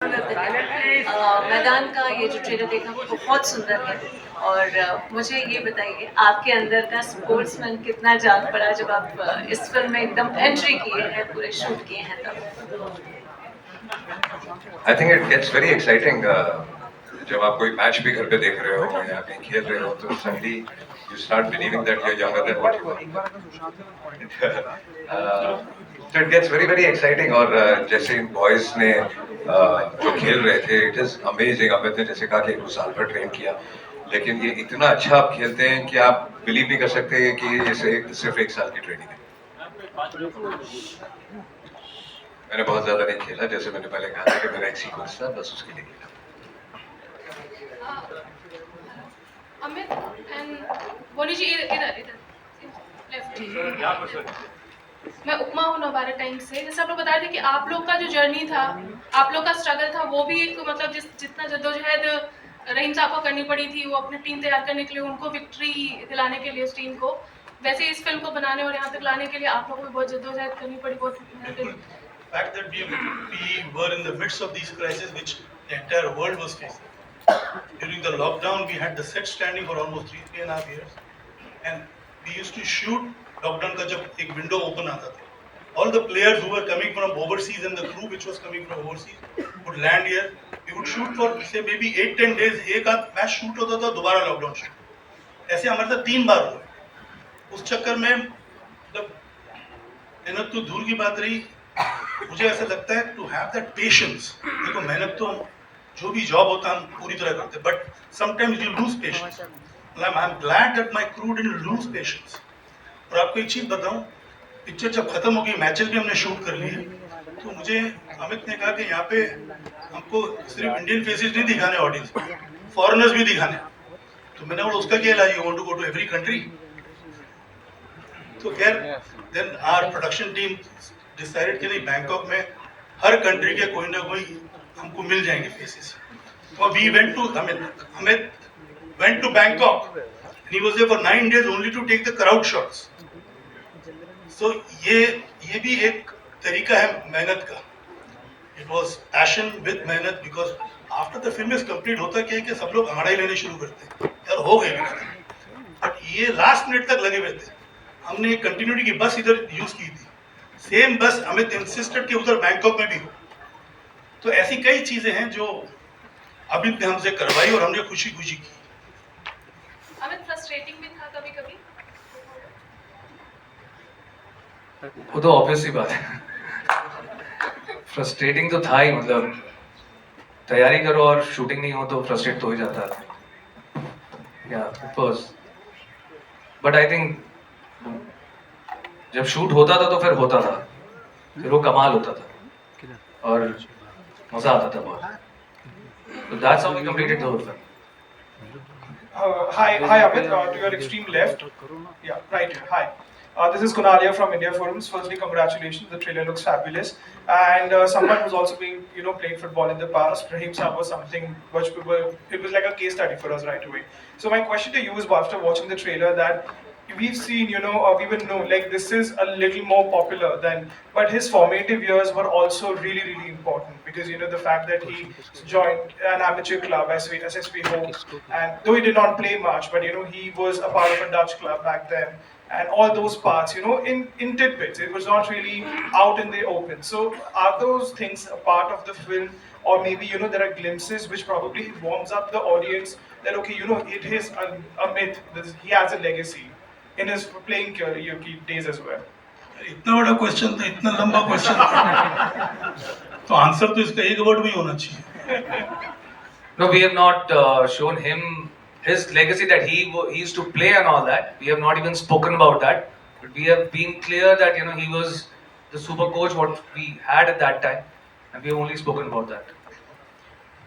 मैदान का ये जो ट्रेलर देखा बहुत सुंदर है। और मुझे ये बताइए आपके अंदर का स्पोर्ट्समैन कितना जाग पड़ा जब आप इस फिल्म में एकदम एंट्री किए हैं, पूरे शूट किए हैं तब। I think it gets very exciting जब आप कोई मैच भी घर पे देख रहे हो या कहीं खेल रहे हो तो suddenly you start believing that you are younger than what you are. तो it gets very very exciting. और जैसे इन बॉयज ने जो खेल रहे थे इट इज अमेजिंग। अमित ने जैसे कहा कि 1 साल पर ट्रेन किया, लेकिन ये इतना अच्छा आप खेलते हैं कि आप बिलीव नहीं कर सकते कि ये सिर्फ 1 साल की ट्रेनिंग है। मैंने बहुत ज्यादा नहीं खेला, जैसे मैंने पहले कहा था कि मेरा एक सीक्वेंस था, बस उसके लिए खेला। अमित एंड बोनी जी इधर इधर लेफ्ट। मैं उपमा हूँ नवारा टाइम से। जैसे आप लोग बता रहे थे कि आप लोग का जो जर्नी था, आप लोग का स्ट्रगल था, वो भी एक मतलब जितना जद्दोजहद रहीम साहब को करनी पड़ी थी, वो अपनी टीम तैयार करने के लिए, उनको विक्ट्री दिलाने के लिए उस टीम को, वैसे इस फिल्म को बनाने और यहाँ तक लाने के लिए आप लोगों को बहुत जद्दोजहद करनी पड़ी, बहुत fact that we were in the midst of these crises which the entire world was facing. During the lockdown, we had the set standing for almost 3.5 years, and we used to shoot. Lockdown का जब एक window open आता था, all the players who were coming from overseas and the crew which was coming from overseas would land here. We would shoot for say maybe 8-10 days. एक आध match shoot होता था, दोबारा लॉकडाउन शूट। ऐसे हमारे साथ 3 बार हुआ। उस चक्कर में मतलब मेहनत तो दूर की बात रही, मुझे ऐसा लगता है टू हैव दैट पेशेंस। देखो मेहनत तो जो भी जॉब होता है हम पूरी तरह करते हैं, but sometimes you lose patience. I am glad that my crew didn't loose patience. और आपको एक चीज बताऊं, पिक्चर जब खत्म हो गई, मैचेस भी हमने शूट कर लिए, तो मुझे अमित ने कहा कि यहाँ पे हमको सिर्फ इंडियन फेसेस नहीं दिखाने ऑडियंस, फॉरेनर्स भी दिखाने। तो मैंने बोला उसका क्या इलाज है, you want to go to every country. तो खैर then our production team decided कि नहीं, बैंकॉक में हर कंट्री के कोई ना कोई हमको मिल जाएंगे फेसेस। तो we went to Amit went to Bangkok and he was there for 9 days only to take the crowd shots. So ये भी एक तरीका है मेहनत का। It was passion with मेहनत, because after the film is complete होता क्या है कि सब लोग अंगड़ाई लेने शुरू करते हैं, यार हो गए खत्म। बट ये लास्ट मिनट तक लगे हुए थे। हमने एक कंटिन्यूटी की बस इधर यूज की थी, सेम बस अमित इंसिस्टेड कि उधर बैंकॉक में भी हो। तो ऐसी कई चीजें हैं जो अमित ने हमसे करवाई और हमने खुशी खुशी की। अमित फ्रस्ट्रेटिंग भी था कभी कभी? वो तो ऑब्वियसली बात है, फ्रस्ट्रेटिंग तो था ही। मतलब तैयारी करो और शूटिंग नहीं हो तो फ्रस्ट्रेट तो हो ही जाता है। या it was, but I think जब शूट होता था तो फिर होता था, फिर वो कमाल होता था और मजा आता था बहुत। So that's how we completed the whole film. Hi Amit, to your extreme left. Yeah, right here. Hi. This is Kunalia from India Forums. Firstly, congratulations. The trailer looks fabulous. And someone who's also been, played football in the past, Raheem Saab was something which it was like a case study for us right away. So my question to you is, after watching the trailer, that we've seen, we will know, like this is a little more popular than, but his formative years were also really, really important, because, the fact that he joined an amateur club, SSV Hoek, and though he did not play much, but, he was a part of a Dutch club back then, and all those parts, in tidbits, it was not really out in the open. So are those things a part of the film, or maybe, there are glimpses which probably warms up the audience that, okay, it is a myth, he has a legacy in his playing career days as well? इतना बड़ा question था, इतना लंबा question था, तो answer तो इसका एक वर्ड में ही होना चाहिए। No, we have not shown him his legacy, that he used to play and all that. We have not even spoken about that, but we have been clear that he was the super coach what we had at that time, and we have only spoken about that.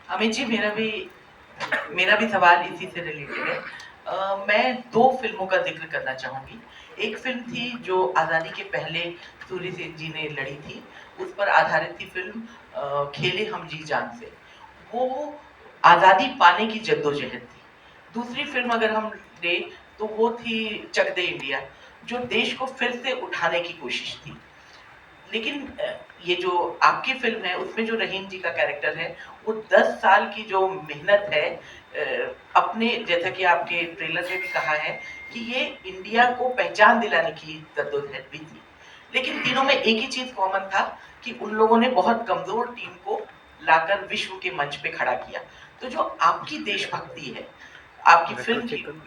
Amit ji, मेरा भी सवाल इसी से related है। मैं 2 फिल्मों का जिक्र करना चाहूँगी। एक फिल्म थी जो आज़ादी के पहले सूर्य सेठ जी ने लड़ी थी, उस पर आधारित थी फिल्म खेले हम जी जान से। वो आज़ादी पाने की जद्दोजहद थी। दूसरी फिल्म अगर हम दें तो वो थी चक दे इंडिया, जो देश को फिर से उठाने की कोशिश थी। लेकिन ये जो आपकी फिल्म है उसमें जो रहीम जी का कैरेक्टर है वो 10 साल की जो मेहनत है, अपने, जैसा कि आपके ट्रेलर में भी कहा है कि ये इंडिया को पहचान दिलाने की जद्दोजहद भी थी, लेकिन तीनों में एक ही चीज कॉमन था कि उन लोगों ने बहुत कमजोर टीम को लाकर विश्व के मंच पे खड़ा किया। तो जो आपकी देशभक्ति है, आपकी फिल्म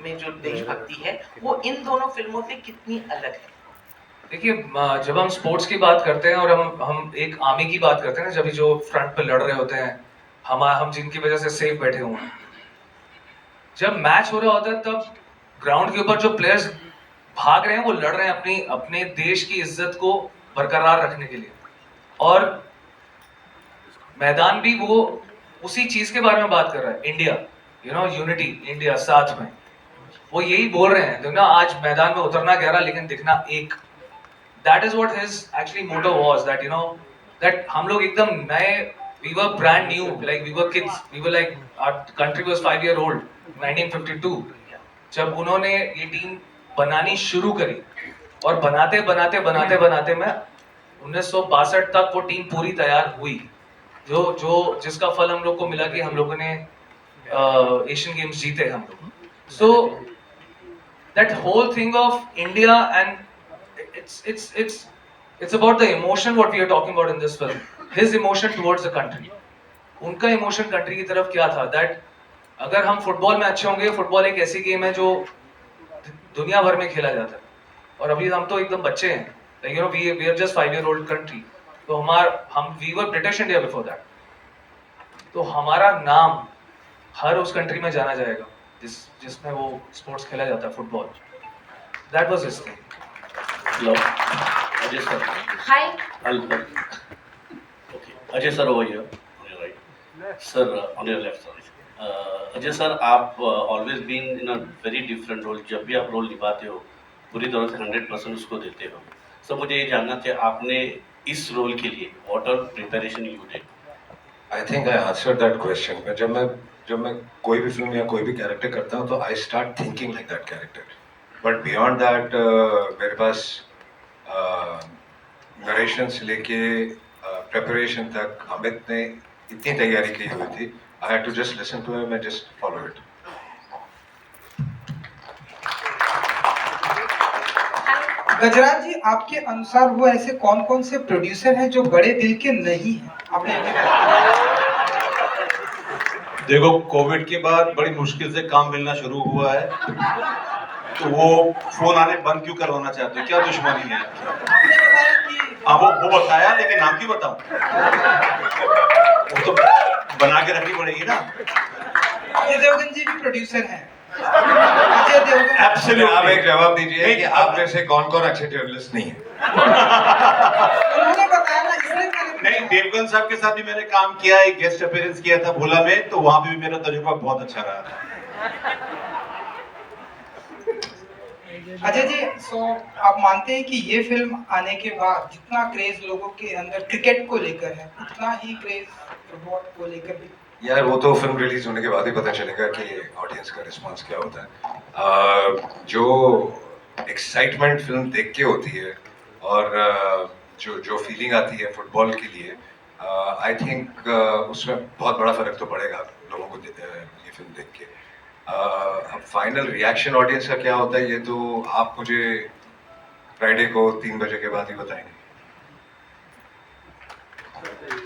में जो देशभक्ति है, वो इन दोनों फिल्मों से कितनी अलग है? देखिए, जब हम स्पोर्ट्स की बात करते हैं और हम एक आर्मी की बात करते हैं ना, जब जो फ्रंट पे लड़ रहे होते हैं, हम जिनकी वजह से सेफ बैठे हुए हैं, जब मैच हो रहा होता है तब ग्राउंड के ऊपर जो प्लेयर्स भाग रहे हैं वो लड़ रहे हैं अपने देश की इज्जत को बरकरार रखने के लिए, और मैदान भी वो उसी चीज के बारे में बात कर रहा है, इंडिया, यूनिटी, इंडिया साथ में, वो यही बोल रहे हैं। देखना, आज मैदान में उतरना 11 लेकिन दिखना एक। That is what his actually motto was, that that हम लोग एकदम नए, we were brand new, like we were kids, we were like, our country was 5 year old, 1952, जब उन्होंने ये टीम बनानी शुरू करी, और बनाते में 1962 तक वो टीम पूरी तैयार हुई, जिसका फल हम लोग को मिला कि हम लोगों ने एशियन गेम्स जीते हम लोग। So that whole thing of India, and it's about the emotion what we are talking about in this film, his emotion towards the country, उनका इमोशन कंट्री की तरफ क्या था, दैट अगर हम फुटबॉल में अच्छे होंगे, फुटबॉल एक ऐसी गेम है जो दुनिया भर में खेला जाता है, और अभी हम तो एकदम बच्चे हैं, we are just 5 year old country, तो we were British India before that, तो हमारा नाम हर उस कंट्री में जाना जाएगा जिसमें वो स्पोर्ट्स खेला जाता है, football. That was his thing. Hello, Ajay sir. Hi. Hello. Okay, Ajay sir over here, on your right. Sir, on your left, sorry. Ajay sir, आप always been in a very different role. जब भी आप role निभाते हो, पूरी तरह से 100% उसको देते हो। सर, मुझे ये जानना था, आपने इस रोल के लिए what all preparation you did? I think I answered that question. जब मैं कोई भी फिल्म या कोई भी कैरेक्टर करता हूँ तो I start thinking like that character. But beyond that, मेरे पास नरेशन से लेके प्रिपरेशन तक अमित ने इतनी तैयारी की हुई थी, I had to just listen to him and just follow it. गजराज जी, आपके अनुसार वो ऐसे कौन से प्रोड्यूसर हैं जो बड़े दिल के नहीं हैं? आपने देखो, कोविड के बाद बड़ी मुश्किल से काम मिलना शुरू हुआ है, तो वो फोन आने बंद क्यों करवाना चाहते हो? क्या दुश्मनी है? हाँ, वो बताया, लेकिन नाम क्यों बताऊं? वो तो बना के रखनी पड़ेगी ना। अजय देवगन जी भी प्रोड्यूसर हैं। अजय देवगन, Absolutely. आप एक जवाब दीजिए कि आप में से कौन अच्छे जर्नलिस्ट नहीं है? उन्होंने बताया ना, इसलिए नहीं, देवगन साहब के साथ भी मैंने काम किया, एक गेस्ट अपीयरेंस किया था भोला में, तो वहां पे भी मेरा तजुर्बा बहुत अच्छा रहा था। अजय जी, आप मानते हैं कि ये फिल्म आने के बाद जितना क्रेज लोगों के अंदर क्रिकेट को लेकर है, उतना ही क्रेज फुटबॉल को लेकर भी? यार, वो तो फिल्म रिलीज होने के बाद ही पता चलेगा कि ऑडियंस का रिस्पांस क्या होता है। जो एक्साइटमेंट फिल्म देख के होती है और जो फीलिंग आती है फुटबॉल के लिए, आई थिंक उसमें बहुत बड़ा फर्क तो पड़ेगा लोगों को ये फिल्म देख के। अब फाइनल रिएक्शन ऑडियंस का क्या होता है, ये तो आप मुझे फ्राइडे को 3 बजे के बाद ही बताएंगे।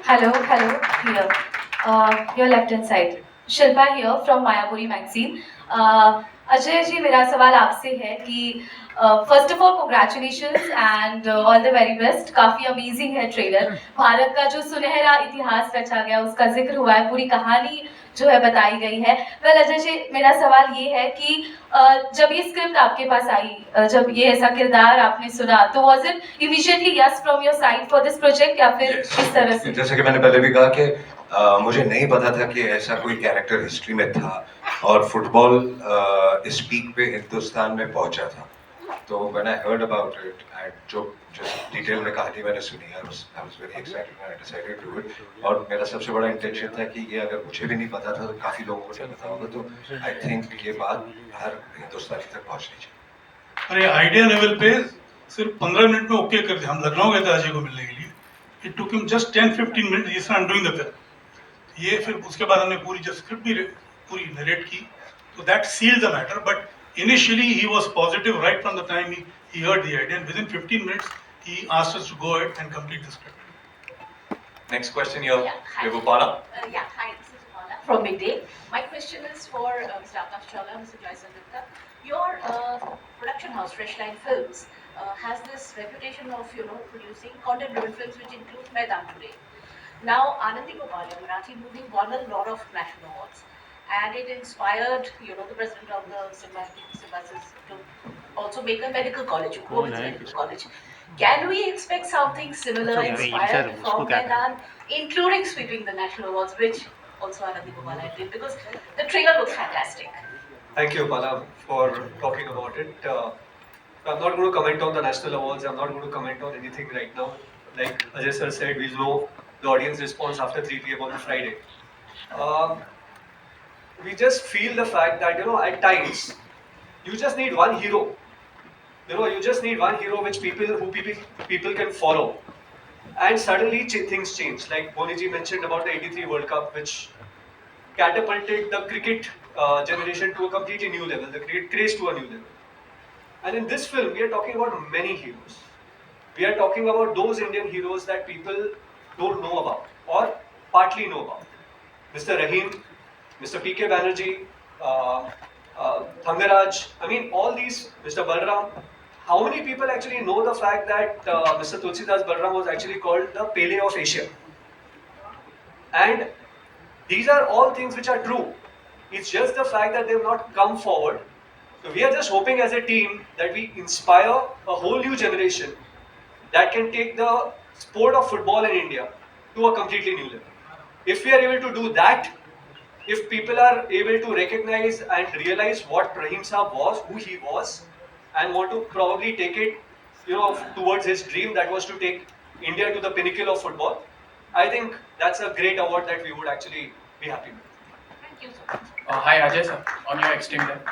Hello, here. Your left hand side. Shilpa here from Mayapuri magazine. Ajay ji, मेरा सवाल आपसे है कि first of all congratulations and all the very best. काफ़ी अमेजिंग है ट्रेलर। भारत का जो सुनहरा इतिहास रचा गया उसका जिक्र हुआ है, पूरी कहानी जो है बताई गई है। वेल अजय जी, मेरा सवाल ये है कि जब ये स्क्रिप्ट आपके पास आई, जब ये ऐसा किरदार आपने सुना, तो was it immediately yes from your side for this project, या फिर किस तरह से? जैसे कि मैंने पहले भी कहा कि मुझे नहीं पता था कि ऐसा कोई कैरेक्टर हिस्ट्री में था और फुटबॉल इस पीक पे हिंदुस्तान में पहुंचा था। तो when I heard about it and जो डिटेल में कहानी मैंने सुनी, I was very excited and I decided to it. और मेरा सबसे बड़ा इंटेंशन था कि ये अगर मुझे भी नहीं पता था तो काफ़ी लोगों को नहीं पता होगा, तो आई थिंक ये बात हर हिंदुस्तानी तक पहुंचनी चाहिए। अरे, आइडिया लेवल पे सिर्फ 15 मिनट में ओके कर दिया। हम लखनऊ गए थे अजय को मिलने के लिए, It took him just 10-15 minutes. He said, I'm doing the film. ये फिर उसके बाद हमने पूरी जो स्क्रिप्ट भी पूरी नरेट की, so that sealed the matter. But initially he was positive right from the time he heard the idea, and within 15 minutes he asked us to go ahead and complete the script. Next question here, Yeah, hi. we have Upala. Hi, this is Upala from Midday. My question is for Mr. Akash Chawla, Mr. Joy Sangupta. Your production house, Freshline Films, has this reputation of, producing content-driven films which include Maidan Today. Now, Anandi Gopal, a Marathi movie, won a lot of national awards, and it inspired, the president of the Symbiosis to also make a medical college, women's medical college. Can we expect something similar inspired from Maidan, including sweeping the national awards, which also Anandi Gopal did, because the trailer looks fantastic. Thank you, Bala, for talking about it. I'm not going to comment on the national awards. I'm not going to comment on anything right now. Like Ajay sir said, we'll know the audience response after 3 p.m. on the Friday. We just feel the fact that, at times, you just need one hero. You just need one hero which people can follow. And suddenly things change. Like Boniji mentioned about the 83 World Cup, which catapulted the cricket generation to a completely new level, the cricket craze to a new level. And in this film, we are talking about many heroes. We are talking about those Indian heroes that people don't know about or partly know about. Mr. Rahim, Mr. P.K. Banerjee, Thangaraj, all these, Mr. Balram. How many people actually know the fact that Mr. Tulsidas Balram was actually called the Pele of Asia? And these are all things which are true. It's just the fact that they have not come forward. So we are just hoping as a team that we inspire a whole new generation that can take the sport of football in India to a completely new level. If we are able to do that, if people are able to recognize and realize what Rahim Saab was, who he was, and want to probably take it, towards his dream that was to take India to the pinnacle of football, I think that's a great award that we would actually be happy with. Thank you so much. Hi Ajay sir, on your extreme left,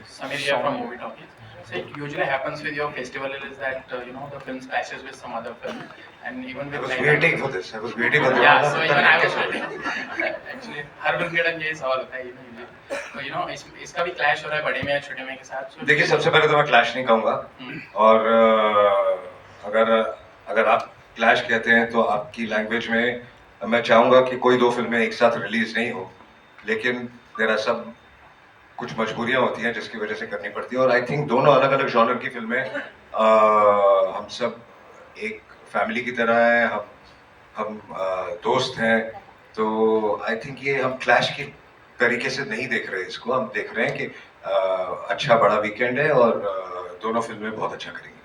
Samir here from Movie Talkies. So it usually happens with your festival is that the film clashes with some other film, and even with I was waiting for this. Yeah, so even I was waiting. Actually, her film के time यही सवाल होता है तो इसका भी clash हो रहा है बड़े में या छोटे में के साथ. देखिए सबसे पहले तो मैं clash नहीं कहूँगा और अगर आप clash कहते हैं तो आपकी language में मैं चाहूँगा कि कोई दो फिल्में एक साथ रिलीज नहीं हो, लेकिन there are some कुछ मजबूरियां होती हैं जिसकी वजह से करनी पड़ती है और आई थिंक दोनों अलग अलग जॉनर की फिल्में हम सब एक फैमिली की तरह हैं, हम दोस्त हैं, तो आई थिंक ये हम क्लैश की तरीके से नहीं देख रहे इसको, हम देख रहे हैं कि अच्छा बड़ा वीकेंड है और दोनों फिल्में बहुत अच्छा करेंगी.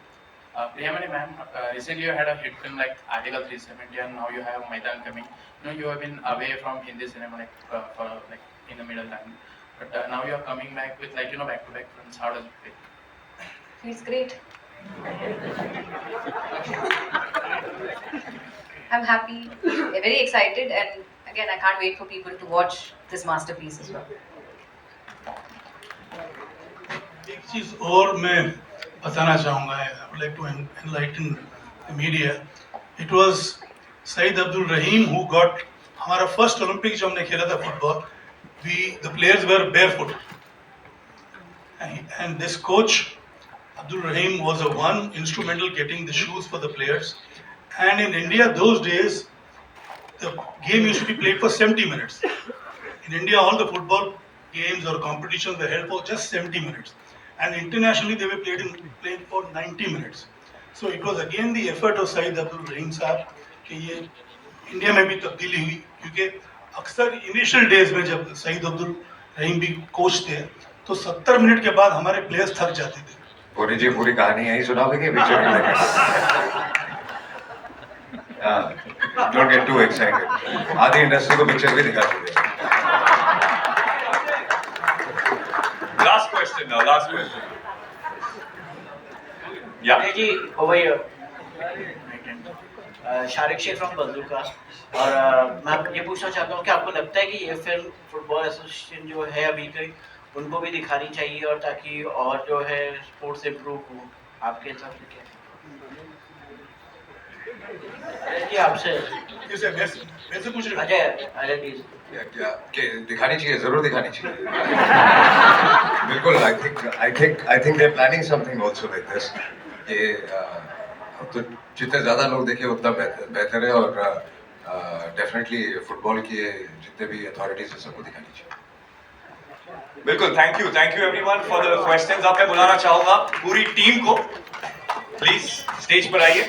Priyamani ma'am, recently you had a hit film like Article 370 and now you have Maidan coming. You have been away from Hindi cinema for in the middle time. But now you are coming back with back-to-back films. How does it feel? Feels great. I'm happy, very excited, and again, I can't wait for people to watch this masterpiece as well. एक चीज और मैं बताना चाहूँगा, I would like to enlighten the media. It was Saeed Abdul Rahim who got हमारा first Olympic जो हमने खेला था football. The players were barefoot, and this coach Abdul Rahim was the one instrumental getting the shoes for the players. And in India those days, the game used to be played for 70 minutes. In India, all the football games or competitions were held for just 70 minutes, and internationally they were played for 90 minutes. So it was again the effort of Saeed Abdul Rahim साहब कि ये India में भी तब्दीली हुई, क्योंकि अक्सर initial days में जब सईद अब्दुल रहीम भी कोच थे तो 70 मिनट के बाद हमारे प्लेयर्स थक जाते थे. पूरी जी पूरी कहानी यही सुनाओगे कि पिक्चर में डोंट गेट टू एक्साइटेड, आधी इंडस्ट्री को पिक्चर भी दिखा चुके हैं. Last question now, last question. Yeah. जी over here. Shariq Shaikh from Banduka, और मैं ये पूछना चाहता हूँ कि आपको लगता है कि ये फिल्म फुटबॉल एसोसिएशन जो है अभी के उनको भी दिखानी चाहिए और ताकि और जो है स्पोर्ट्स इम्प्रूव हो, आपके हिसाब से क्या? जी आपसे किसे वैसे पूछ रहे हो? अजय अजय प्लीज क्या दिखानी चाहिए, जरूर दिखानी चाहिए। बिल्कुल, I think they planning something also like this. ये तो जितने ज्यादा लोग देखें उतना बेहतर है, और डेफिनेटली फुटबॉल की जितने भी अथॉरिटीज है सबको दिखानी चाहिए। बिल्कुल, thank you everyone for the questions. अब मैं बुलाना चाहूंगा पूरी टीम को, प्लीज स्टेज पर आइए।